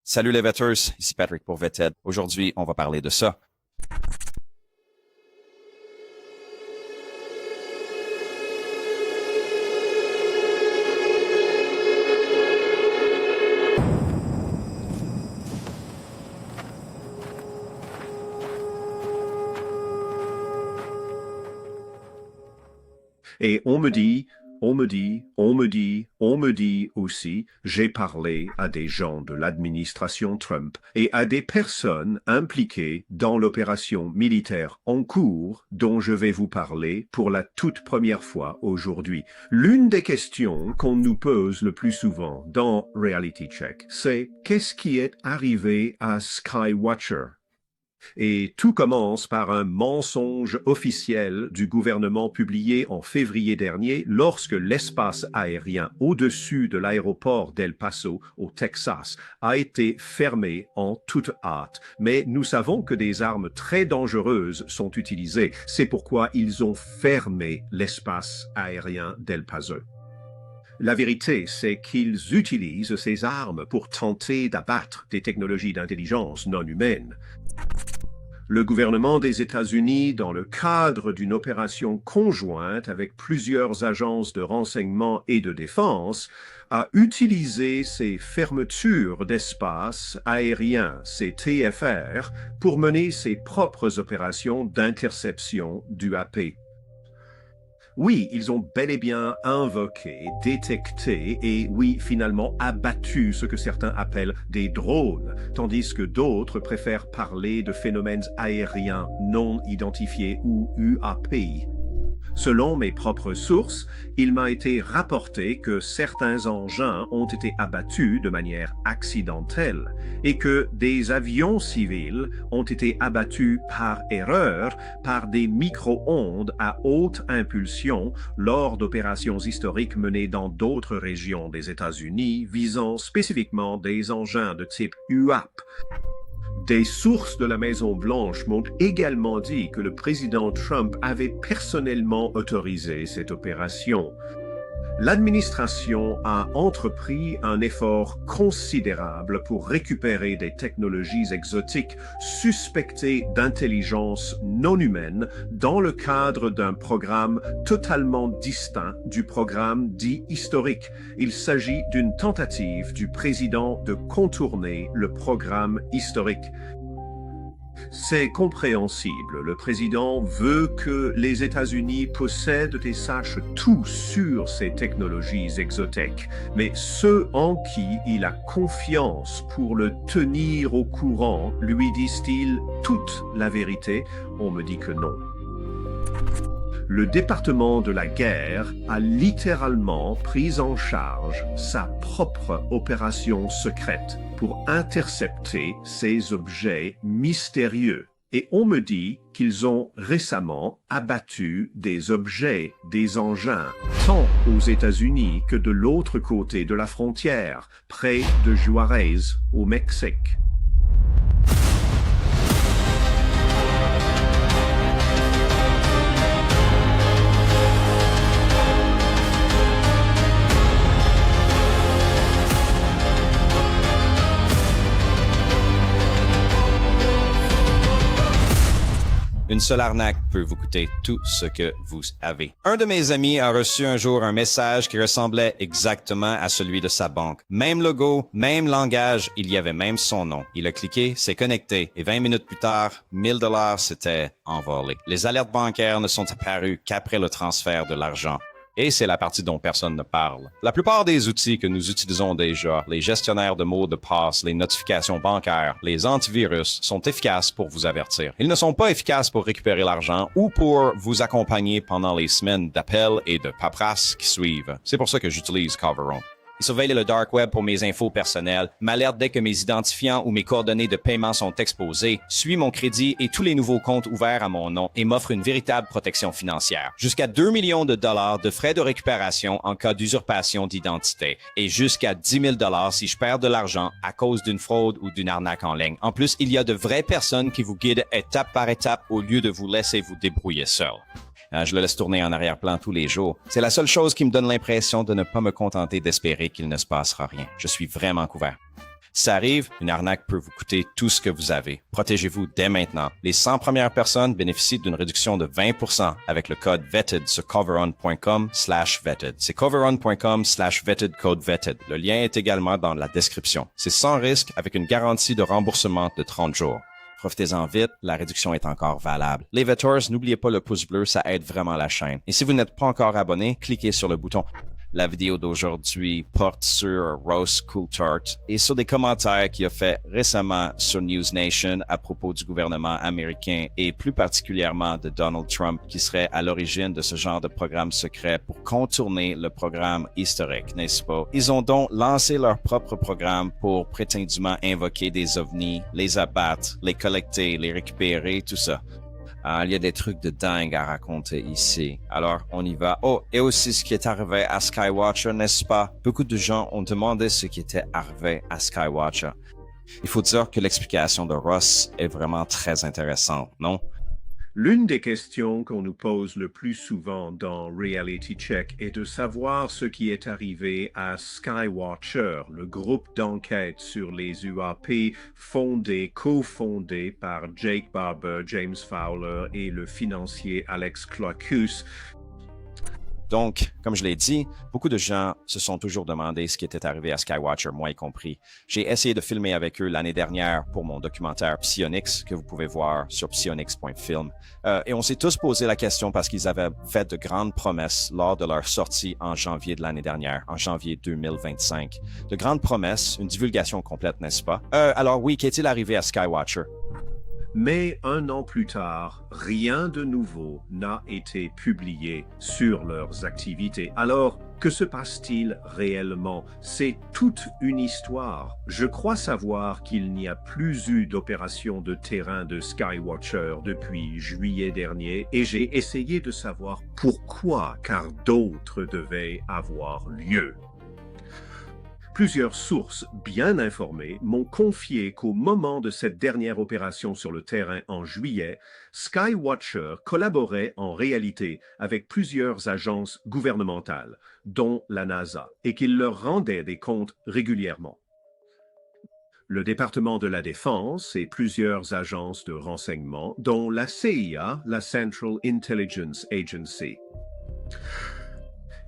Salut les Vetters, ici Patrick pour Vetted. Aujourd'hui, on va parler de ça. Et on me dit aussi, j'ai parlé à des gens de l'administration Trump et à des personnes impliquées dans l'opération militaire en cours dont je vais vous parler pour la toute première fois aujourd'hui. L'une des questions qu'on nous pose le plus souvent dans Reality Check, c'est qu'est-ce qui est arrivé à Skywatcher? Et tout commence par un mensonge officiel du gouvernement publié en février dernier lorsque l'espace aérien au-dessus de l'aéroport d'El Paso, au Texas, a été fermé en toute hâte. Mais nous savons que des armes très dangereuses sont utilisées. C'est pourquoi ils ont fermé l'espace aérien d'El Paso. La vérité, c'est qu'ils utilisent ces armes pour tenter d'abattre des technologies d'intelligence non humaines. Le gouvernement des États-Unis, dans le cadre d'une opération conjointe avec plusieurs agences de renseignement et de défense, a utilisé ces fermetures d'espace aérien, ces TFR, pour mener ses propres opérations d'interception d'UAP. Oui, ils ont bel et bien invoqué, détecté et, oui, finalement abattu ce que certains appellent des drones, tandis que d'autres préfèrent parler de phénomènes aériens non identifiés ou UAP. Selon mes propres sources, il m'a été rapporté que certains engins ont été abattus de manière accidentelle et que des avions civils ont été abattus par erreur par des micro-ondes à haute impulsion lors d'opérations historiques menées dans d'autres régions des États-Unis visant spécifiquement des engins de type UAP. Des sources de la Maison-Blanche m'ont également dit que le président Trump avait personnellement autorisé cette opération. L'administration a entrepris un effort considérable pour récupérer des technologies exotiques suspectées d'intelligence non humaine dans le cadre d'un programme totalement distinct du programme dit historique. Il s'agit d'une tentative du président de contourner le programme historique. C'est compréhensible. Le président veut que les États-Unis possèdent et sachent tout sur ces technologies exotiques, mais ceux en qui il a confiance pour le tenir au courant, lui disent-ils toute la vérité? On me dit que non. Le département de la guerre a littéralement pris en charge sa propre opération secrète pour intercepter ces objets mystérieux. Et on me dit qu'ils ont récemment abattu des objets, des engins, tant aux États-Unis que de l'autre côté de la frontière, près de Juarez, au Mexique. Une seule arnaque peut vous coûter tout ce que vous avez. Un de mes amis a reçu un jour un message qui ressemblait exactement à celui de sa banque. Même logo, même langage, il y avait même son nom. Il a cliqué, c'est connecté, et 20 minutes plus tard, 1000 $ s'étaient envolés. Les alertes bancaires ne sont apparues qu'après le transfert de l'argent. Et c'est la partie dont personne ne parle. La plupart des outils que nous utilisons déjà, les gestionnaires de mots de passe, les notifications bancaires, les antivirus, sont efficaces pour vous avertir. Ils ne sont pas efficaces pour récupérer l'argent ou pour vous accompagner pendant les semaines d'appels et de paperasse qui suivent. C'est pour ça que j'utilise Coverone. Il surveille le dark web pour mes infos personnelles, m'alerte dès que mes identifiants ou mes coordonnées de paiement sont exposés, suit mon crédit et tous les nouveaux comptes ouverts à mon nom et m'offre une véritable protection financière. Jusqu'à 2 millions de dollars de frais de récupération en cas d'usurpation d'identité et jusqu'à 10 000 $ si je perds de l'argent à cause d'une fraude ou d'une arnaque en ligne. En plus, il y a de vraies personnes qui vous guident étape par étape au lieu de vous laisser vous débrouiller seul. Je le laisse tourner en arrière-plan tous les jours. C'est la seule chose qui me donne l'impression de ne pas me contenter d'espérer qu'il ne se passera rien. Je suis vraiment couvert. Si ça arrive, une arnaque peut vous coûter tout ce que vous avez. Protégez-vous dès maintenant. Les 100 premières personnes bénéficient d'une réduction de 20% avec le code VETTED sur coveron.com/vetted. C'est coveron.com/vetted code VETTED. Le lien est également dans la description. C'est sans risque avec une garantie de remboursement de 30 jours. Profitez-en vite, la réduction est encore valable. Les Vettors, n'oubliez pas le pouce bleu, ça aide vraiment la chaîne. Et si vous n'êtes pas encore abonné, cliquez sur le bouton. La vidéo d'aujourd'hui porte sur Ross Coulthard et sur des commentaires qu'il a fait récemment sur News Nation à propos du gouvernement américain et plus particulièrement de Donald Trump qui serait à l'origine de ce genre de programme secret pour contourner le programme historique, n'est-ce pas? Ils ont donc lancé leur propre programme pour prétendument invoquer des ovnis, les abattre, les collecter, les récupérer, tout ça. Il y a des trucs de dingue à raconter ici. Alors, on y va. Oh, et aussi ce qui est arrivé à Skywatcher, n'est-ce pas? Beaucoup de gens ont demandé ce qui était arrivé à Skywatcher. Il faut dire que l'explication de Ross est vraiment très intéressante, non? L'une des questions qu'on nous pose le plus souvent dans Reality Check est de savoir ce qui est arrivé à Skywatcher, le groupe d'enquête sur les UAP cofondé par Jake Barber, James Fowler et le financier Alex Clarkus. Donc, comme je l'ai dit, beaucoup de gens se sont toujours demandé ce qui était arrivé à Skywatcher, moi y compris. J'ai essayé de filmer avec eux l'année dernière pour mon documentaire Psionics, que vous pouvez voir sur psionics.film. Et on s'est tous posé la question parce qu'ils avaient fait de grandes promesses lors de leur sortie en janvier de l'année dernière, en janvier 2025. De grandes promesses, une divulgation complète, n'est-ce pas? Alors oui, qu'est-il arrivé à Skywatcher? Mais un an plus tard, rien de nouveau n'a été publié sur leurs activités. Alors, que se passe-t-il réellement? C'est toute une histoire. Je crois savoir qu'il n'y a plus eu d'opération de terrain de Skywatcher depuis juillet dernier et j'ai essayé de savoir pourquoi, car d'autres devaient avoir lieu. Plusieurs sources bien informées m'ont confié qu'au moment de cette dernière opération sur le terrain en juillet, Skywatcher collaborait en réalité avec plusieurs agences gouvernementales, dont la NASA, et qu'il leur rendait des comptes régulièrement. Le département de la Défense et plusieurs agences de renseignement, dont la CIA, la Central Intelligence Agency.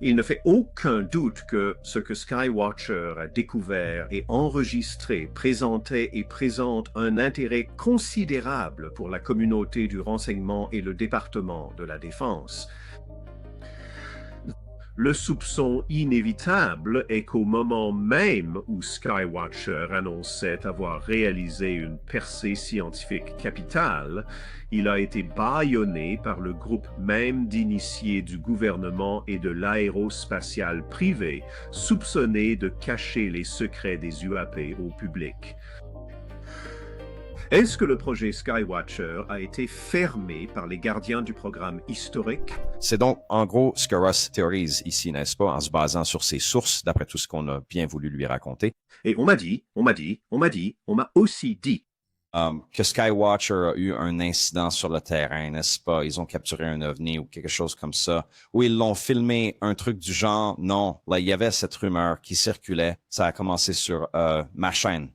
Il ne fait aucun doute que ce que Skywatcher a découvert et enregistré présentait et présente un intérêt considérable pour la communauté du renseignement et le département de la Défense. Le soupçon inévitable est qu'au moment même où Skywatcher annonçait avoir réalisé une percée scientifique capitale, il a été bâillonné par le groupe même d'initiés du gouvernement et de l'aérospatiale privé, soupçonné de cacher les secrets des UAP au public. Est-ce que le projet Skywatcher a été fermé par les gardiens du programme historique? C'est donc, en gros, ce que Ross théorise ici, n'est-ce pas, en se basant sur ses sources, d'après tout ce qu'on a bien voulu lui raconter. Et on m'a aussi dit que Skywatcher a eu un incident sur le terrain, n'est-ce pas? Ils ont capturé un ovni ou quelque chose comme ça. Ou ils l'ont filmé, un truc du genre. Non, là, il y avait cette rumeur qui circulait. Ça a commencé sur ma chaîne.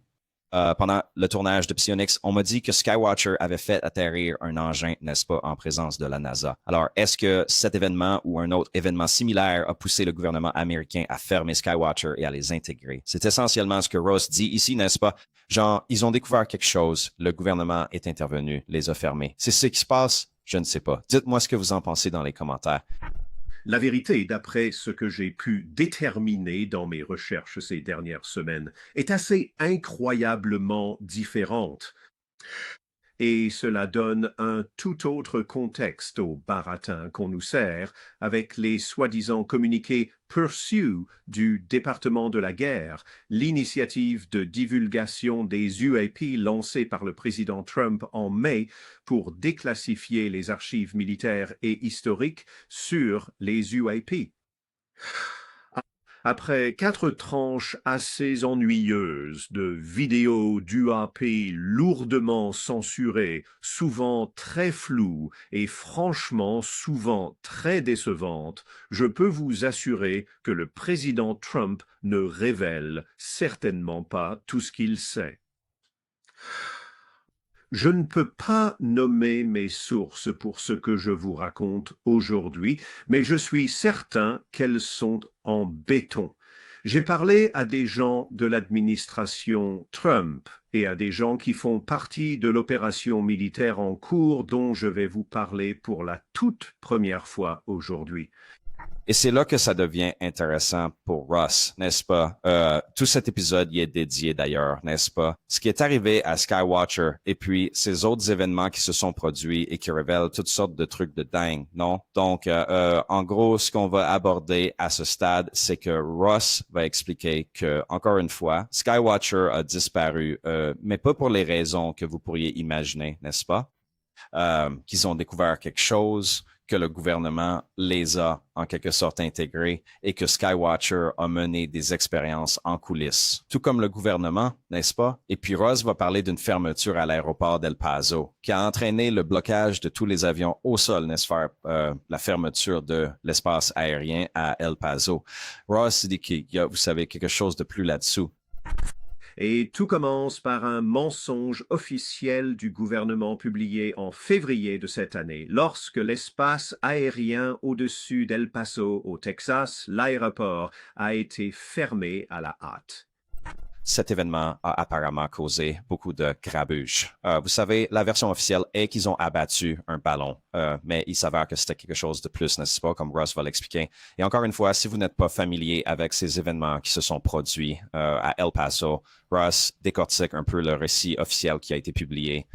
Pendant le tournage de Psionics, on m'a dit que Skywatcher avait fait atterrir un engin, n'est-ce pas, en présence de la NASA. Alors, est-ce que cet événement ou un autre événement similaire a poussé le gouvernement américain à fermer Skywatcher et à les intégrer? C'est essentiellement ce que Ross dit ici, n'est-ce pas? Genre, ils ont découvert quelque chose, le gouvernement est intervenu, les a fermés. C'est ce qui se passe? Je ne sais pas. Dites-moi ce que vous en pensez dans les commentaires. La vérité, d'après ce que j'ai pu déterminer dans mes recherches ces dernières semaines, est assez incroyablement différente. Et cela donne un tout autre contexte au baratin qu'on nous sert avec les soi-disant communiqués Pursue du département de la guerre, l'initiative de divulgation des UAP lancée par le président Trump en mai pour déclassifier les archives militaires et historiques sur les UAP. Après 4 tranches assez ennuyeuses de vidéos d'UAP lourdement censurées, souvent très floues et franchement souvent très décevantes, je peux vous assurer que le président Trump ne révèle certainement pas tout ce qu'il sait. Je ne peux pas nommer mes sources pour ce que je vous raconte aujourd'hui, mais je suis certain qu'elles sont en béton. J'ai parlé à des gens de l'administration Trump et à des gens qui font partie de l'opération militaire en cours dont je vais vous parler pour la toute première fois aujourd'hui. Et c'est là que ça devient intéressant pour Ross, n'est-ce pas? Tout cet épisode y est dédié d'ailleurs, n'est-ce pas? Ce qui est arrivé à Skywatcher et puis ces autres événements qui se sont produits et qui révèlent toutes sortes de trucs de dingue, non? Donc, en gros, ce qu'on va aborder à ce stade, c'est que Ross va expliquer que, encore une fois, Skywatcher a disparu, mais pas pour les raisons que vous pourriez imaginer, n'est-ce pas? Qu'ils ont découvert quelque chose, que le gouvernement les a en quelque sorte intégrés et que Skywatcher a mené des expériences en coulisses. Tout comme le gouvernement, n'est-ce pas? Et puis Ross va parler d'une fermeture à l'aéroport d'El Paso qui a entraîné le blocage de tous les avions au sol, n'est-ce pas? La fermeture de l'espace aérien à El Paso. Ross dit qu'il y a, vous savez, quelque chose de plus là-dessous. Et tout commence par un mensonge officiel du gouvernement publié en février de cette année, lorsque l'espace aérien au-dessus d'El Paso, au Texas, l'aéroport, a été fermé à la hâte. Cet événement a apparemment causé beaucoup de grabuge. Vous savez, la version officielle est qu'ils ont abattu un ballon, mais il s'avère que c'était quelque chose de plus, n'est-ce pas, comme Ross va l'expliquer. Et encore une fois, si vous n'êtes pas familier avec ces événements qui se sont produits à El Paso, Ross décortique un peu le récit officiel qui a été publié.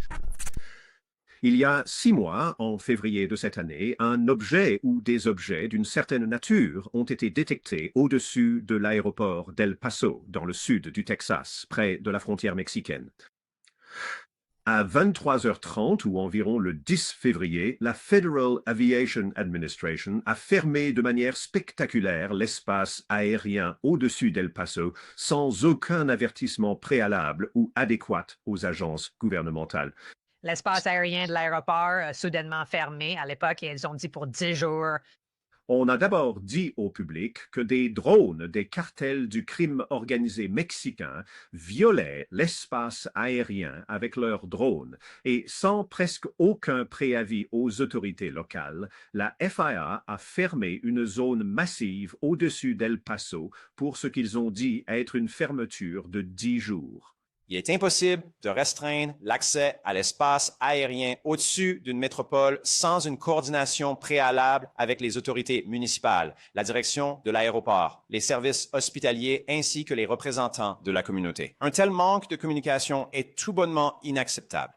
Il y a 6 mois, en février de cette année, un objet ou des objets d'une certaine nature ont été détectés au-dessus de l'aéroport d'El Paso, dans le sud du Texas, près de la frontière mexicaine. À 23h30 ou environ le 10 février, la Federal Aviation Administration a fermé de manière spectaculaire l'espace aérien au-dessus d'El Paso sans aucun avertissement préalable ou adéquat aux agences gouvernementales. L'espace aérien de l'aéroport a soudainement fermé à l'époque et ils ont dit pour 10 jours. On a d'abord dit au public que des drones des cartels du crime organisé mexicain violaient l'espace aérien avec leurs drones et sans presque aucun préavis aux autorités locales, la FAA a fermé une zone massive au-dessus d'El Paso pour ce qu'ils ont dit être une fermeture de 10 jours. Il est impossible de restreindre l'accès à l'espace aérien au-dessus d'une métropole sans une coordination préalable avec les autorités municipales, la direction de l'aéroport, les services hospitaliers ainsi que les représentants de la communauté. Un tel manque de communication est tout bonnement inacceptable.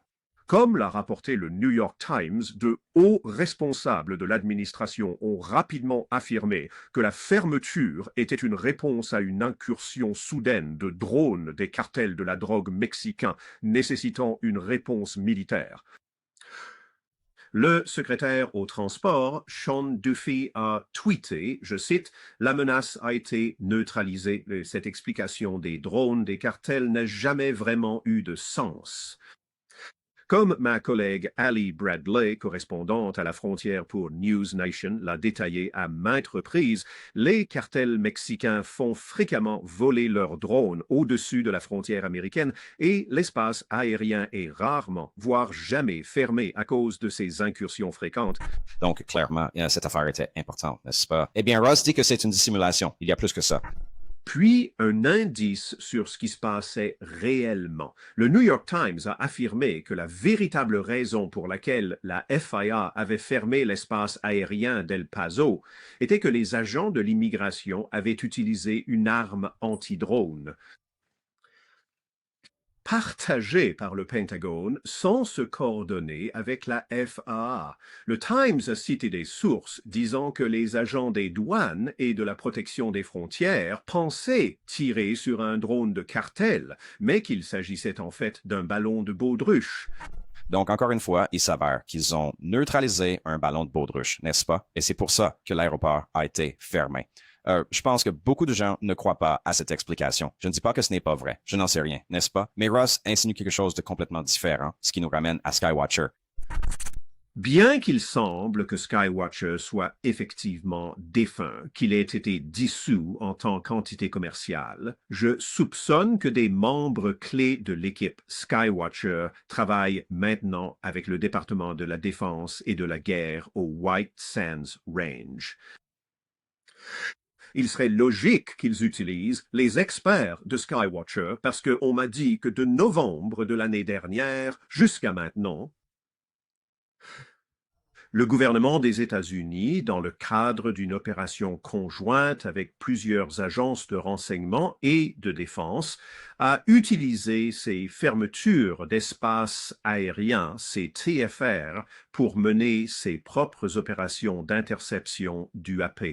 Comme l'a rapporté le New York Times, de hauts responsables de l'administration ont rapidement affirmé que la fermeture était une réponse à une incursion soudaine de drones des cartels de la drogue mexicains nécessitant une réponse militaire. Le secrétaire au transport, Sean Duffy, a tweeté, je cite, « La menace a été neutralisée. Cette explication des drones des cartels n'a jamais vraiment eu de sens. » Comme ma collègue Ali Bradley, correspondante à la frontière pour News Nation, l'a détaillé à maintes reprises, les cartels mexicains font fréquemment voler leurs drones au-dessus de la frontière américaine et l'espace aérien est rarement, voire jamais fermé à cause de ces incursions fréquentes. Donc, clairement, cette affaire était importante, n'est-ce pas? Eh bien, Ross dit que c'est une dissimulation. Il y a plus que ça. Puis un indice sur ce qui se passait réellement. Le New York Times a affirmé que la véritable raison pour laquelle la FAA avait fermé l'espace aérien d'El Paso était que les agents de l'immigration avaient utilisé une arme anti-drone partagée par le Pentagone sans se coordonner avec la FAA. Le Times a cité des sources disant que les agents des douanes et de la protection des frontières pensaient tirer sur un drone de cartel, mais qu'il s'agissait en fait d'un ballon de baudruche. Donc, encore une fois, il s'avère qu'ils ont neutralisé un ballon de baudruche, n'est-ce pas? Et c'est pour ça que l'aéroport a été fermé. Je pense que beaucoup de gens ne croient pas à cette explication. Je ne dis pas que ce n'est pas vrai. Je n'en sais rien, n'est-ce pas? Mais Ross insinue quelque chose de complètement différent, ce qui nous ramène à Skywatcher. Bien qu'il semble que Skywatcher soit effectivement défunt, qu'il ait été dissous en tant qu'entité commerciale, je soupçonne que des membres clés de l'équipe Skywatcher travaillent maintenant avec le département de la Défense et de la Guerre au White Sands Range. Il serait logique qu'ils utilisent les experts de Skywatcher parce qu'on m'a dit que de novembre de l'année dernière jusqu'à maintenant, le gouvernement des États-Unis, dans le cadre d'une opération conjointe avec plusieurs agences de renseignement et de défense, a utilisé ces fermetures d'espaces aériens, ces TFR, pour mener ses propres opérations d'interception d'UAP.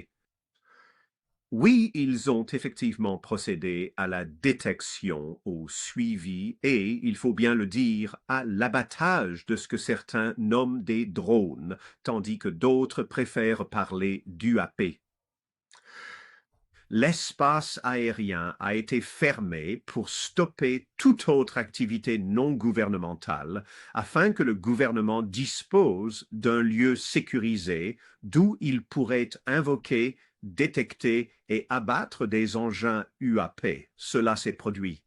Oui, ils ont effectivement procédé à la détection, au suivi et, il faut bien le dire, à l'abattage de ce que certains nomment des drones, tandis que d'autres préfèrent parler d'UAP. L'espace aérien a été fermé pour stopper toute autre activité non gouvernementale afin que le gouvernement dispose d'un lieu sécurisé d'où il pourrait invoquer, détecter et abattre des engins UAP. Cela s'est produit.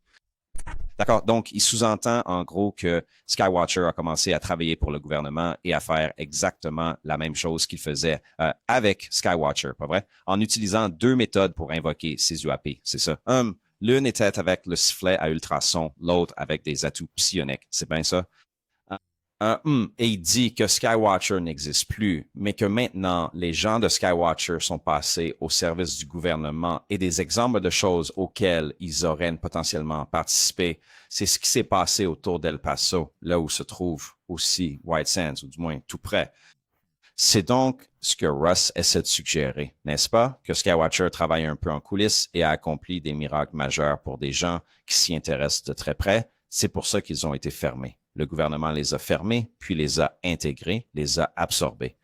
D'accord. Donc, il sous-entend en gros que Skywatcher a commencé à travailler pour le gouvernement et à faire exactement la même chose qu'il faisait avec Skywatcher, pas vrai? En utilisant deux méthodes pour invoquer ces UAP, c'est ça. L'une était avec le sifflet à ultrasons, l'autre avec des atouts psioniques. C'est bien ça? Et il dit que Skywatcher n'existe plus, mais que maintenant, les gens de Skywatcher sont passés au service du gouvernement et des exemples de choses auxquelles ils auraient potentiellement participé, c'est ce qui s'est passé autour d'El Paso, là où se trouve aussi White Sands, ou du moins tout près. C'est donc ce que Russ essaie de suggérer, n'est-ce pas? Que Skywatcher travaille un peu en coulisses et a accompli des miracles majeurs pour des gens qui s'y intéressent de très près. C'est pour ça qu'ils ont été fermés. Le gouvernement les a fermés, puis les a intégrés, les a absorbés.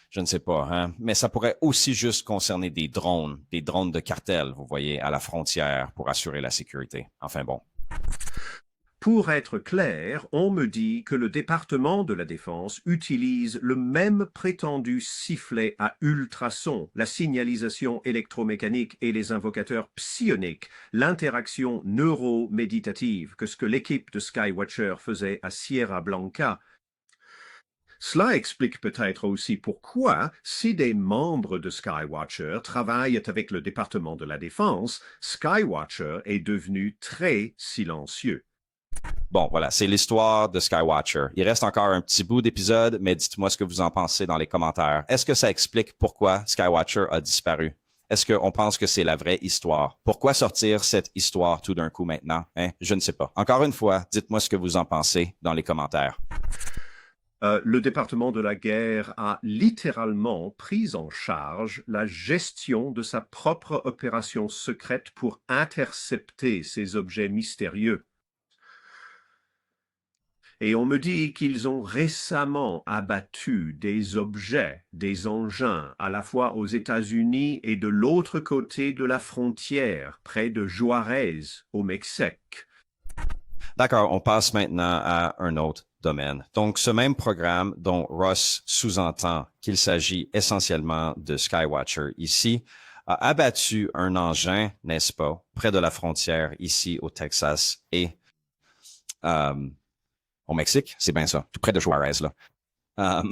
Je ne sais pas, hein, mais ça pourrait aussi juste concerner des drones de cartel, vous voyez, à la frontière pour assurer la sécurité. Enfin bon. Pour être clair, on me dit que le département de la Défense utilise le même prétendu sifflet à ultrasons, la signalisation électromécanique et les invocateurs psioniques, l'interaction neuroméditative que ce que l'équipe de Skywatcher faisait à Sierra Blanca. Cela explique peut-être aussi pourquoi, si des membres de Skywatcher travaillent avec le département de la Défense, Skywatcher est devenu très silencieux. Bon, voilà, c'est l'histoire de Skywatcher. Il reste encore un petit bout d'épisode, mais dites-moi ce que vous en pensez dans les commentaires. Est-ce que ça explique pourquoi Skywatcher a disparu? Est-ce qu'on pense que c'est la vraie histoire? Pourquoi sortir cette histoire tout d'un coup maintenant? Hein? Je ne sais pas. Encore une fois, dites-moi ce que vous en pensez dans les commentaires. Le département de la guerre a littéralement pris en charge la gestion de sa propre opération secrète pour intercepter ces objets mystérieux. Et on me dit qu'ils ont récemment abattu des objets, des engins, à la fois aux États-Unis et de l'autre côté de la frontière, près de Juarez, au Mexique. D'accord, on passe maintenant à un autre domaine. Donc, ce même programme dont Ross sous-entend qu'il s'agit essentiellement de Skywatcher ici, a abattu un engin, n'est-ce pas, près de la frontière ici au Texas et au Mexique, c'est bien ça, tout près de Juarez, là.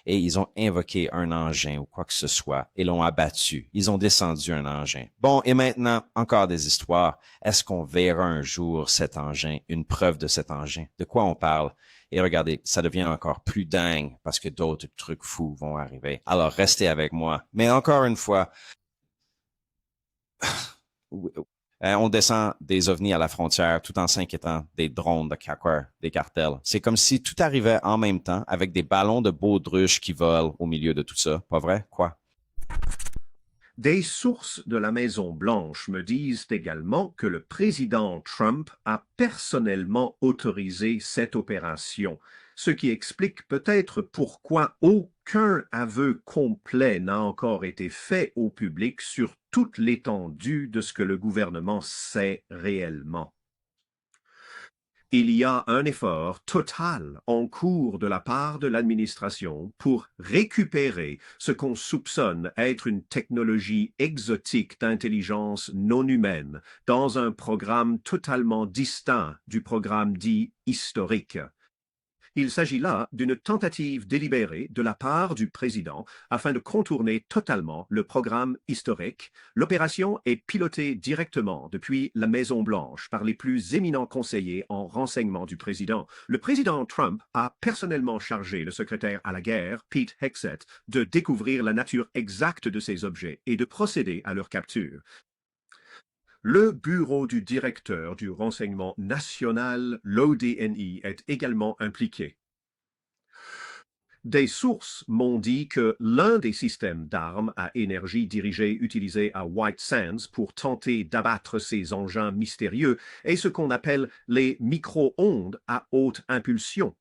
Et ils ont invoqué un engin ou quoi que ce soit et l'ont abattu. Ils ont descendu un engin. Bon, et maintenant, encore des histoires. Est-ce qu'on verra un jour cet engin, une preuve de cet engin? De quoi on parle? Et regardez, ça devient encore plus dingue parce que d'autres trucs fous vont arriver. Alors, restez avec moi. Mais encore une fois, on descend des ovnis à la frontière tout en s'inquiétant des drones de des cartels. C'est comme si tout arrivait en même temps avec des ballons de baudruche qui volent au milieu de tout ça. Pas vrai? Quoi? Des sources de la Maison-Blanche me disent également que le président Trump a personnellement autorisé cette opération. ce qui explique peut-être pourquoi aucun aveu complet n'a encore été fait au public sur toute l'étendue de ce que le gouvernement sait réellement. Il y a un effort total en cours de la part de l'administration pour récupérer ce qu'on soupçonne être une technologie exotique d'intelligence non humaine dans un programme totalement distinct du programme dit historique. Il s'agit là d'une tentative délibérée de la part du président afin de contourner totalement le programme historique. L'opération est pilotée directement depuis la Maison-Blanche par les plus éminents conseillers en renseignement du président. Le président Trump a personnellement chargé le secrétaire à la guerre, Pete Hegseth, de découvrir la nature exacte de ces objets et de procéder à leur capture. Le bureau du directeur du renseignement national, l'ODNI, est également impliqué. Des sources m'ont dit que l'un des systèmes d'armes à énergie dirigée utilisés à White Sands pour tenter d'abattre ces engins mystérieux est ce qu'on appelle les micro-ondes à haute impulsion.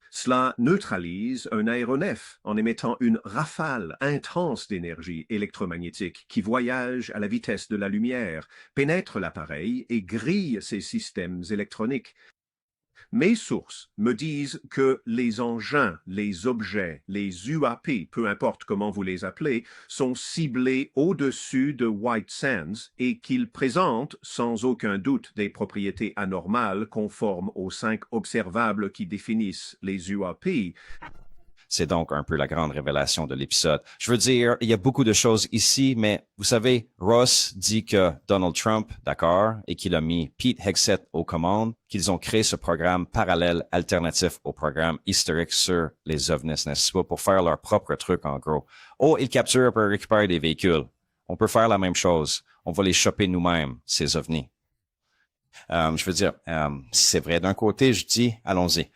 Cela neutralise un aéronef en émettant une rafale intense d'énergie électromagnétique qui voyage à la vitesse de la lumière, pénètre l'appareil et grille ses systèmes électroniques. Mes sources me disent que les engins, les objets, les UAP, peu importe comment vous les appelez, sont ciblés au-dessus de White Sands et qu'ils présentent sans aucun doute des propriétés anormales conformes aux 5 observables qui définissent les UAP. C'est donc un peu la grande révélation de l'épisode. Je veux dire, il y a beaucoup de choses ici, mais vous savez, Ross dit que Donald Trump, d'accord, et qu'il a mis Pete Hegseth aux commandes, qu'ils ont créé ce programme parallèle alternatif au programme historique sur les ovnis, n'est-ce pas, pour faire leur propre truc en gros. Oh, ils capturent et récupèrent des véhicules. On peut faire la même chose. On va les choper nous-mêmes, ces ovnis. Je veux dire, si c'est vrai d'un côté, je dis, allons-y.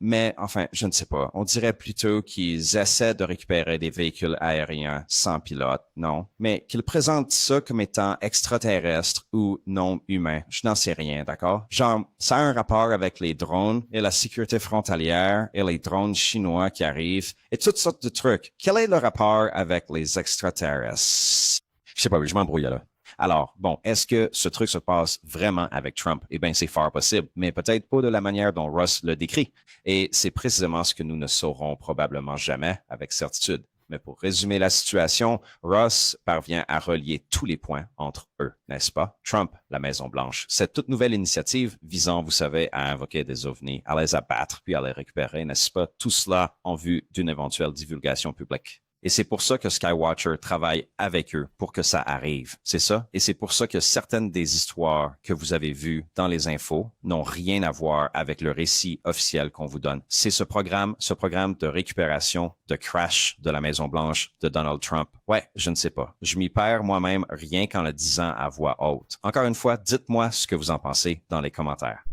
Mais enfin, je ne sais pas. On dirait plutôt qu'ils essaient de récupérer des véhicules aériens sans pilote, non. Mais qu'ils présentent ça comme étant extraterrestres ou non humains. Je n'en sais rien, d'accord? Genre, ça a un rapport avec les drones et la sécurité frontalière et les drones chinois qui arrivent et toutes sortes de trucs. Quel est le rapport avec les extraterrestres? Je sais pas, je m'embrouille là. Alors, bon, est-ce que ce truc se passe vraiment avec Trump? Eh bien, c'est fort possible, mais peut-être pas de la manière dont Ross le décrit. Et c'est précisément ce que nous ne saurons probablement jamais avec certitude. Mais pour résumer la situation, Ross parvient à relier tous les points entre eux, n'est-ce pas? Trump, la Maison-Blanche, cette toute nouvelle initiative visant, vous savez, à invoquer des ovnis, à les abattre puis à les récupérer, n'est-ce pas? Tout cela en vue d'une éventuelle divulgation publique. Et c'est pour ça que Skywatcher travaille avec eux pour que ça arrive. C'est ça. Et c'est pour ça que certaines des histoires que vous avez vues dans les infos n'ont rien à voir avec le récit officiel qu'on vous donne. C'est ce programme de récupération, de crash de la Maison-Blanche de Donald Trump. Ouais, je ne sais pas. Je m'y perds moi-même rien qu'en le disant à voix haute. Encore une fois, dites-moi ce que vous en pensez dans les commentaires.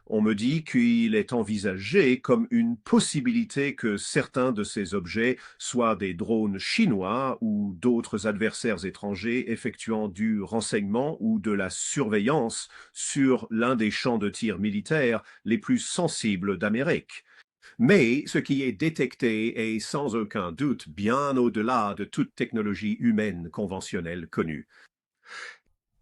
On me dit qu'il est envisagé comme une possibilité que certains de ces objets soient des drones chinois ou d'autres adversaires étrangers effectuant du renseignement ou de la surveillance sur l'un des champs de tir militaires les plus sensibles d'Amérique. Mais ce qui est détecté est sans aucun doute bien au-delà de toute technologie humaine conventionnelle connue.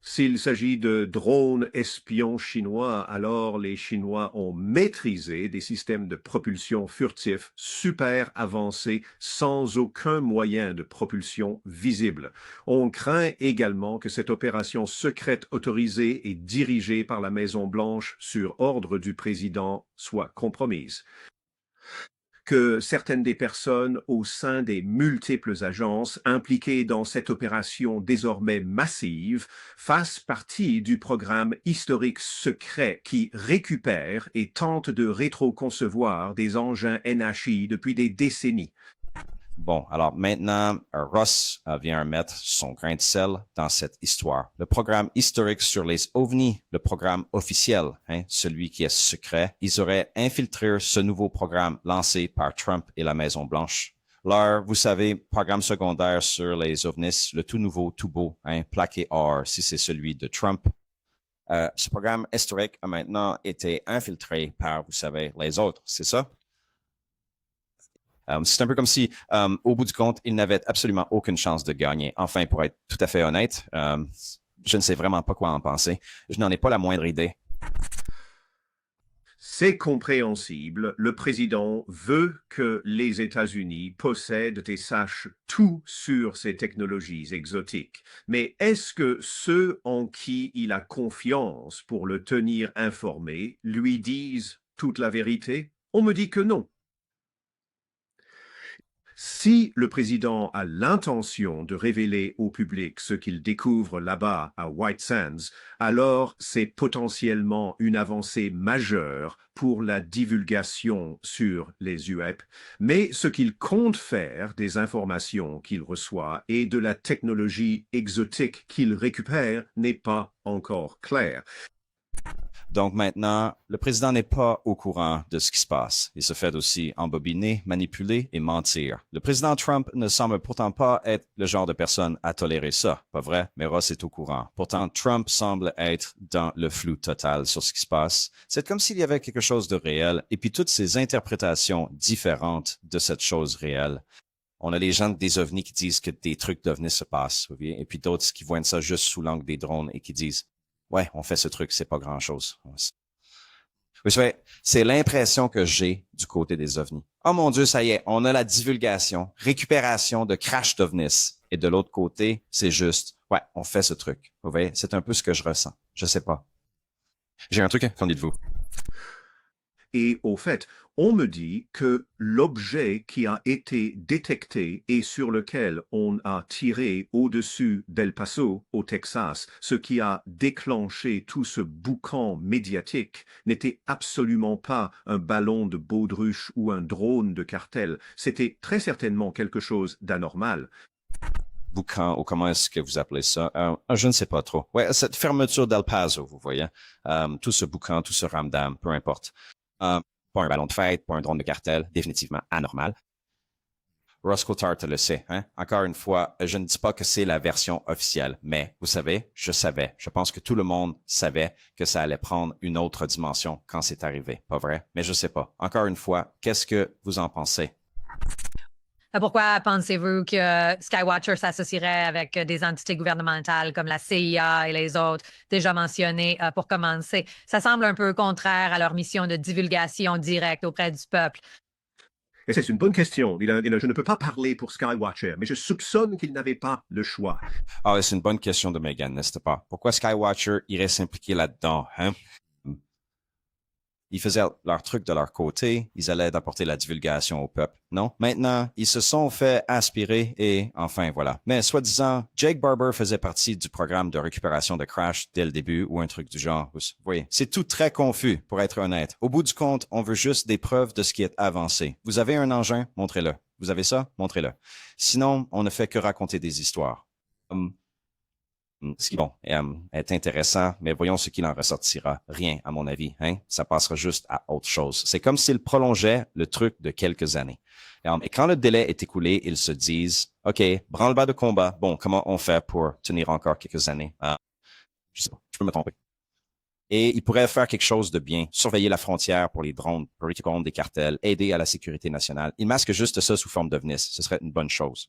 S'il s'agit de drones espions chinois, alors les Chinois ont maîtrisé des systèmes de propulsion furtifs super avancés sans aucun moyen de propulsion visible. On craint également que cette opération secrète autorisée et dirigée par la Maison-Blanche sur ordre du président soit compromise. Que certaines des personnes au sein des multiples agences impliquées dans cette opération désormais massive fassent partie du programme historique secret qui récupère et tente de rétroconcevoir des engins NHI depuis des décennies. Bon, alors maintenant, Ross vient mettre son grain de sel dans cette histoire. Le programme historique sur les ovnis, le programme officiel, celui qui est secret, ils auraient infiltré ce nouveau programme lancé par Trump et la Maison-Blanche. Leur, vous savez, programme secondaire sur les ovnis, le tout nouveau, tout beau, plaqué or, si c'est celui de Trump. Ce programme historique a maintenant été infiltré par, vous savez, les autres, c'est ça? C'est un peu comme si, au bout du compte, ils n'avaient absolument aucune chance de gagner. Enfin, pour être tout à fait honnête, je ne sais vraiment pas quoi en penser. Je n'en ai pas la moindre idée. C'est compréhensible. Le président veut que les États-Unis possèdent et sachent tout sur ces technologies exotiques. Mais est-ce que ceux en qui il a confiance pour le tenir informé lui disent toute la vérité? On me dit que non. Si le président a l'intention de révéler au public ce qu'il découvre là-bas à White Sands, alors c'est potentiellement une avancée majeure pour la divulgation sur les UEP, mais ce qu'il compte faire des informations qu'il reçoit et de la technologie exotique qu'il récupère n'est pas encore clair. Donc maintenant, le président n'est pas au courant de ce qui se passe. Il se fait aussi embobiner, manipuler et mentir. Le président Trump ne semble pourtant pas être le genre de personne à tolérer ça, pas vrai? Mais Ross est au courant. Pourtant, Trump semble être dans le flou total sur ce qui se passe. C'est comme s'il y avait quelque chose de réel et puis toutes ces interprétations différentes de cette chose réelle. On a les gens des ovnis qui disent que des trucs d'ovnis se passent, vous voyez? Et puis d'autres qui voient ça juste sous l'angle des drones et qui disent ouais, on fait ce truc, c'est pas grand-chose. Vous savez, c'est l'impression que j'ai du côté des ovnis. Oh mon Dieu, ça y est, on a la divulgation, récupération de crash d'ovnis. Et de l'autre côté, c'est juste, ouais, on fait ce truc. Vous voyez, c'est un peu ce que je ressens. Je sais pas. J'ai un truc, qu'en dites-vous? Et au fait, on me dit que l'objet qui a été détecté et sur lequel on a tiré au-dessus d'El Paso, au Texas, ce qui a déclenché tout ce boucan médiatique, n'était absolument pas un ballon de baudruche ou un drone de cartel. C'était très certainement quelque chose d'anormal. Boucan, ou comment est-ce que vous appelez ça? Je ne sais pas trop. Ouais, cette fermeture d'El Paso, vous voyez. Tout ce boucan, tout ce ramdam, peu importe. Pas un ballon de fête, pas un drone de cartel, définitivement anormal. Ross Coulthard le sait, hein? Encore une fois, je ne dis pas que c'est la version officielle, mais vous savez, je savais. Je pense que tout le monde savait que ça allait prendre une autre dimension quand c'est arrivé, pas vrai? Mais je sais pas. Encore une fois, qu'est-ce que vous en pensez? Pourquoi pensez-vous que Skywatcher s'associerait avec des entités gouvernementales comme la CIA et les autres déjà mentionnées pour commencer? Ça semble un peu contraire à leur mission de divulgation directe auprès du peuple. Et c'est une bonne question. Je ne peux pas parler pour Skywatcher, mais je soupçonne qu'il n'avait pas le choix. Ah, c'est une bonne question de Megan, n'est-ce pas? Pourquoi Skywatcher irait s'impliquer là-dedans, hein? Ils faisaient leur truc de leur côté, ils allaient apporter la divulgation au peuple. Non, maintenant, ils se sont fait aspirer et enfin voilà. Mais soi-disant, Jake Barber faisait partie du programme de récupération de Crash dès le début ou un truc du genre. Oui, c'est tout très confus, pour être honnête. Au bout du compte, on veut juste des preuves de ce qui est avancé. Vous avez un engin? Montrez-le. Vous avez ça? Montrez-le. Sinon, on ne fait que raconter des histoires. Ce qui, bon, est intéressant, mais voyons ce qu'il en ressortira. Rien, à mon avis. Hein? Ça passera juste à autre chose. C'est comme s'ils prolongeaient le truc de quelques années. Et quand le délai est écoulé, ils se disent, OK, branle-bas de combat. Bon, comment on fait pour tenir encore quelques années? Je sais pas, je peux me tromper. Et ils pourraient faire quelque chose de bien, surveiller la frontière pour les drones, pour lutter contre des cartels, aider à la sécurité nationale. Ils masquent juste ça sous forme d'ovnis. Ce serait une bonne chose.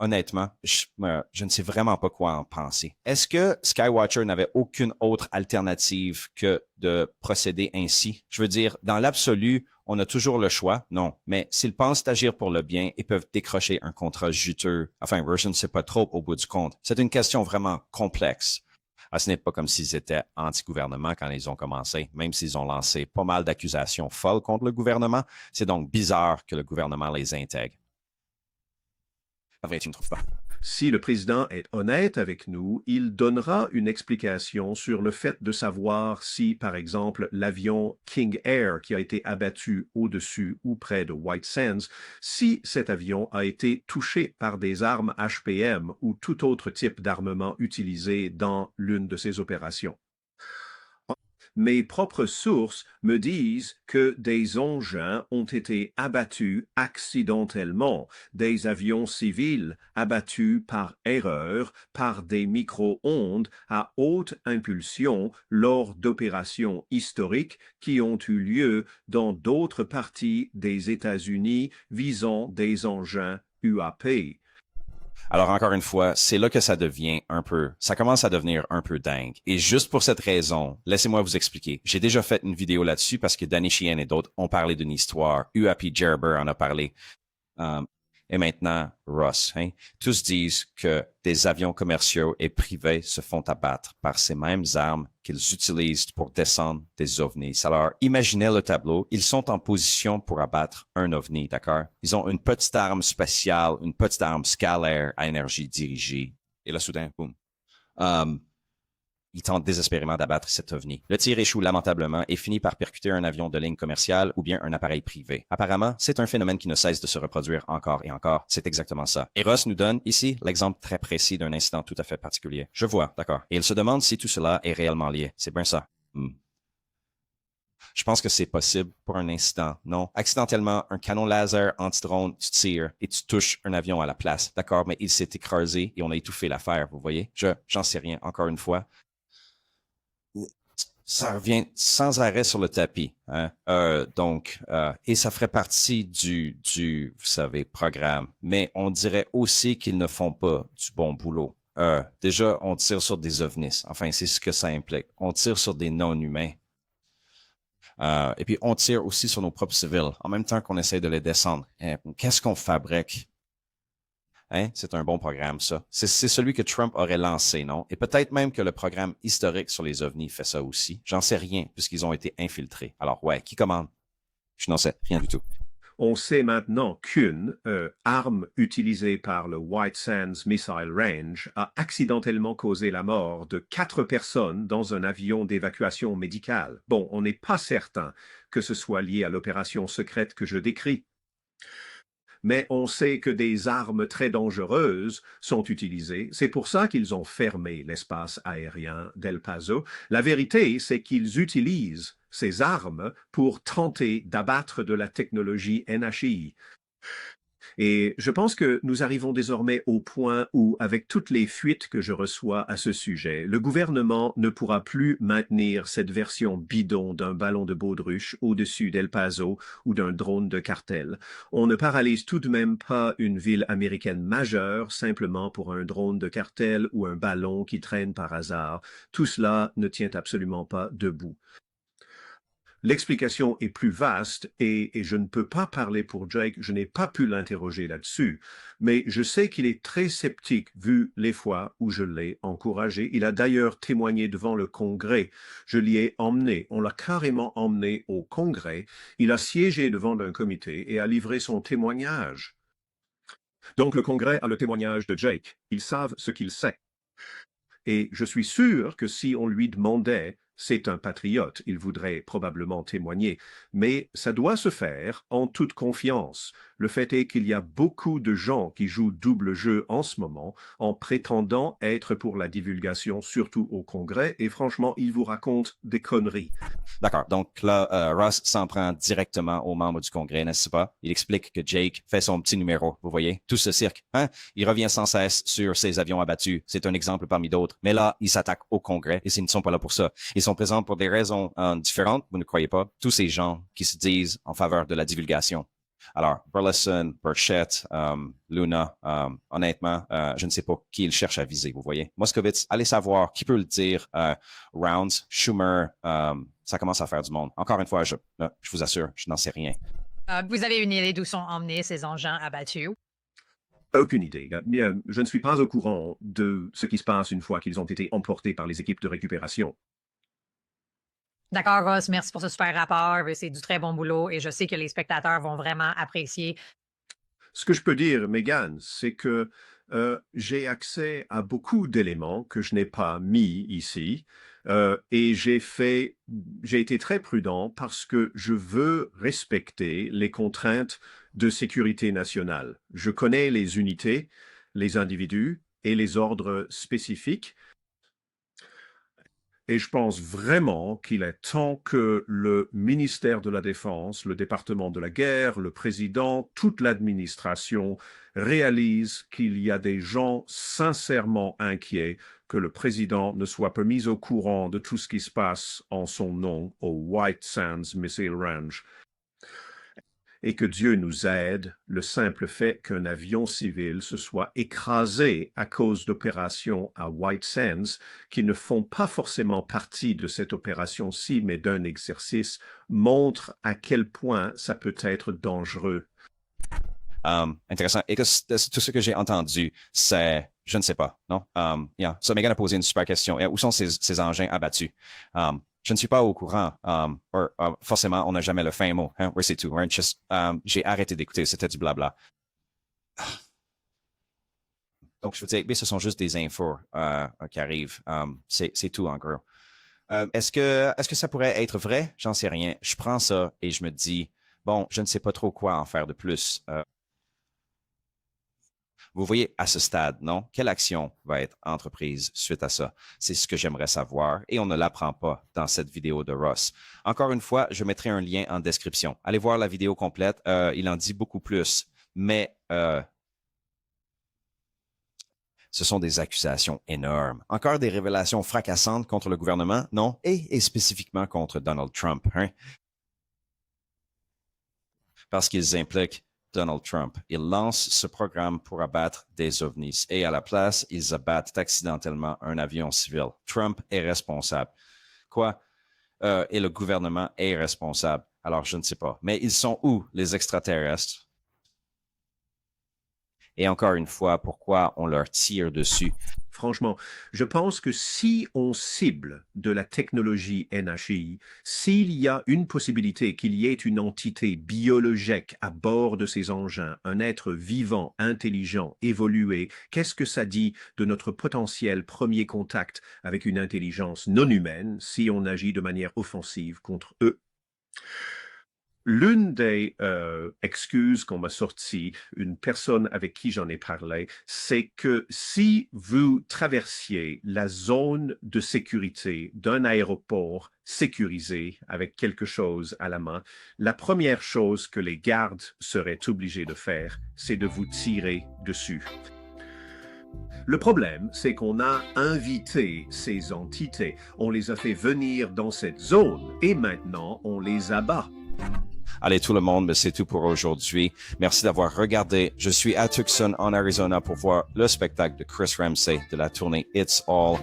Honnêtement, je ne sais vraiment pas quoi en penser. Est-ce que Skywatcher n'avait aucune autre alternative que de procéder ainsi? Je veux dire, dans l'absolu, on a toujours le choix, non. Mais s'ils pensent agir pour le bien, ils peuvent décrocher un contrat juteux. Enfin, je ne sais pas trop au bout du compte. C'est une question vraiment complexe. Ce n'est pas comme s'ils étaient anti-gouvernement quand ils ont commencé, même s'ils ont lancé pas mal d'accusations folles contre le gouvernement. C'est donc bizarre que le gouvernement les intègre. Tu ne trouves pas? Si le président est honnête avec nous, il donnera une explication sur le fait de savoir si, par exemple, l'avion King Air qui a été abattu au-dessus ou près de White Sands, si cet avion a été touché par des armes HPM ou tout autre type d'armement utilisé dans l'une de ces opérations. mes propres sources me disent que des engins ont été abattus accidentellement, des avions civils abattus par erreur par des micro-ondes à haute impulsion lors d'opérations historiques qui ont eu lieu dans d'autres parties des États-Unis visant des engins UAP. Alors, encore une fois, c'est là que ça commence à devenir un peu dingue. Et juste pour cette raison, laissez-moi vous expliquer. J'ai déjà fait une vidéo là-dessus parce que Danny Sheehan et d'autres ont parlé d'une histoire. UAP Gerber en a parlé. Et maintenant, Ross. Hein? Tous disent que des avions commerciaux et privés se font abattre par ces mêmes armes qu'ils utilisent pour descendre des ovnis. Alors, imaginez le tableau. Ils sont en position pour abattre un ovni, d'accord? Ils ont une petite arme spatiale, une petite arme scalaire à énergie dirigée. Et là, soudain, boum. Il tente désespérément d'abattre cet ovni. Le tir échoue lamentablement et finit par percuter un avion de ligne commerciale ou bien un appareil privé. Apparemment, c'est un phénomène qui ne cesse de se reproduire encore et encore. C'est exactement ça. Et Ross nous donne ici l'exemple très précis d'un incident tout à fait particulier. Je vois, d'accord. Et il se demande si tout cela est réellement lié. C'est bien ça. Je pense que c'est possible pour un incident. Non. Accidentellement, un canon laser anti-drone, tu tires et tu touches un avion à la place. D'accord, mais il s'est écrasé et on a étouffé l'affaire, vous voyez? J'en sais rien, encore une fois. Ça revient sans arrêt sur le tapis. Hein? Et ça ferait partie du, vous savez, programme. Mais on dirait aussi qu'ils ne font pas du bon boulot. Déjà, on tire sur des ovnis. Enfin, c'est ce que ça implique. On tire sur des non-humains. Et puis, on tire aussi sur nos propres civils, en même temps qu'on essaie de les descendre. Qu'est-ce qu'on fabrique? Hein? C'est un bon programme, ça. C'est celui que Trump aurait lancé, non? Et peut-être même que le programme historique sur les ovnis fait ça aussi. J'en sais rien, puisqu'ils ont été infiltrés. Alors, ouais, qui commande? Je n'en sais rien du tout. On sait maintenant qu'une arme utilisée par le White Sands Missile Range a accidentellement causé la mort de 4 personnes dans un avion d'évacuation médicale. Bon, on n'est pas certain que ce soit lié à l'opération secrète que je décris. Mais on sait que des armes très dangereuses sont utilisées. C'est pour ça qu'ils ont fermé l'espace aérien d'El Paso. La vérité, c'est qu'ils utilisent ces armes pour tenter d'abattre de la technologie NHI. Et je pense que nous arrivons désormais au point où, avec toutes les fuites que je reçois à ce sujet, le gouvernement ne pourra plus maintenir cette version bidon d'un ballon de baudruche au-dessus d'El Paso ou d'un drone de cartel. On ne paralyse tout de même pas une ville américaine majeure simplement pour un drone de cartel ou un ballon qui traîne par hasard. Tout cela ne tient absolument pas debout. L'explication est plus vaste et je ne peux pas parler pour Jake, je n'ai pas pu l'interroger là-dessus, mais je sais qu'il est très sceptique vu les fois où je l'ai encouragé. Il a d'ailleurs témoigné devant le Congrès. Je l'y ai emmené, on l'a carrément emmené au Congrès. Il a siégé devant un comité et a livré son témoignage. Donc le Congrès a le témoignage de Jake. Ils savent ce qu'il sait. Et je suis sûr que si on lui demandait, c'est un patriote, il voudrait probablement témoigner, mais ça doit se faire en toute confiance. Le fait est qu'il y a beaucoup de gens qui jouent double jeu en ce moment en prétendant être pour la divulgation, surtout au Congrès, et franchement, ils vous racontent des conneries. D'accord. Donc là, Ross s'en prend directement aux membres du Congrès, n'est-ce pas? Il explique que Jake fait son petit numéro, vous voyez? Tout ce cirque, hein? Il revient sans cesse sur ses avions abattus. C'est un exemple parmi d'autres. Mais là, il s'attaque au Congrès et ils ne sont pas là pour ça. Ils sont présents pour des raisons différentes, vous ne croyez pas? Tous ces gens qui se disent en faveur de la divulgation. Alors, Burleson, Burchett, Luna, honnêtement, je ne sais pas qui il cherche à viser, vous voyez. Moskowitz, allez savoir qui peut le dire. Rounds, Schumer, ça commence à faire du monde. Encore une fois, je vous assure, je n'en sais rien. Vous avez une idée d'où sont emmenés ces engins abattus? Aucune idée. Je ne suis pas au courant de ce qui se passe une fois qu'ils ont été emportés par les équipes de récupération. D'accord, Ross, merci pour ce super rapport. C'est du très bon boulot et je sais que les spectateurs vont vraiment apprécier. Ce que je peux dire, Megan, c'est que j'ai accès à beaucoup d'éléments que je n'ai pas mis ici et j'ai été très prudent parce que je veux respecter les contraintes de sécurité nationale. Je connais les unités, les individus et les ordres spécifiques. Et je pense vraiment qu'il est temps que le ministère de la Défense, le département de la guerre, le président, toute l'administration réalisent qu'il y a des gens sincèrement inquiets que le président ne soit pas mis au courant de tout ce qui se passe en son nom au White Sands Missile Range. Et que Dieu nous aide, le simple fait qu'un avion civil se soit écrasé à cause d'opérations à White Sands qui ne font pas forcément partie de cette opération-ci, mais d'un exercice, montre à quel point ça peut être dangereux. Intéressant. Et que tout ce que j'ai entendu, c'est, je ne sais pas, non? So Megan a posé une super question. Où sont ces engins abattus? Je ne suis pas au courant. Forcément, on n'a jamais le fin mot. Hein? C'est tout. J'ai arrêté d'écouter. C'était du blabla. Donc, je veux dire, mais ce sont juste des infos qui arrivent. C'est tout, en gros. Est-ce que ça pourrait être vrai? J'en sais rien. Je prends ça et je me dis, bon, je ne sais pas trop quoi en faire de plus. Vous voyez, à ce stade, non? Quelle action va être entreprise suite à ça? C'est ce que j'aimerais savoir et on ne l'apprend pas dans cette vidéo de Ross. Encore une fois, je mettrai un lien en description. Allez voir la vidéo complète. Il en dit beaucoup plus, mais ce sont des accusations énormes. Encore des révélations fracassantes contre le gouvernement, non? Et spécifiquement contre Donald Trump, hein? Parce qu'ils impliquent Donald Trump. Ils lancent ce programme pour abattre des ovnis et à la place, ils abattent accidentellement un avion civil. Trump est responsable. Quoi? Et le gouvernement est responsable. Alors, je ne sais pas. Mais ils sont où, les extraterrestres? Et encore une fois, pourquoi on leur tire dessus? Franchement, je pense que si on cible de la technologie NHI, s'il y a une possibilité qu'il y ait une entité biologique à bord de ces engins, un être vivant, intelligent, évolué, qu'est-ce que ça dit de notre potentiel premier contact avec une intelligence non humaine si on agit de manière offensive contre eux? L'une des excuses qu'on m'a sorties, une personne avec qui j'en ai parlé, c'est que si vous traversiez la zone de sécurité d'un aéroport sécurisé avec quelque chose à la main, la première chose que les gardes seraient obligés de faire, c'est de vous tirer dessus. Le problème, c'est qu'on a invité ces entités, on les a fait venir dans cette zone et maintenant on les abat. Allez tout le monde, mais c'est tout pour aujourd'hui. Merci d'avoir regardé. Je suis à Tucson en Arizona pour voir le spectacle de Chris Ramsey de la tournée It's All.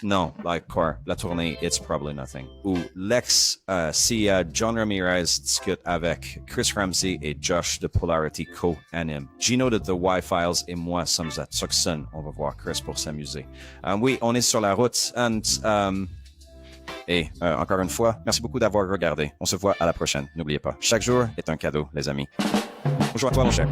Non, like quoi? La tournée It's Probably Nothing. Où l'ex-CIA John Ramirez discute avec Chris Ramsey et Josh de Polarity Co-anime. Gino de The Y-Files et moi sommes à Tucson. On va voir Chris pour s'amuser. Oui, on est sur la route. Et encore une fois, merci beaucoup d'avoir regardé. On se voit à la prochaine. N'oubliez pas, chaque jour est un cadeau, les amis. Bonjour à toi, mon cher.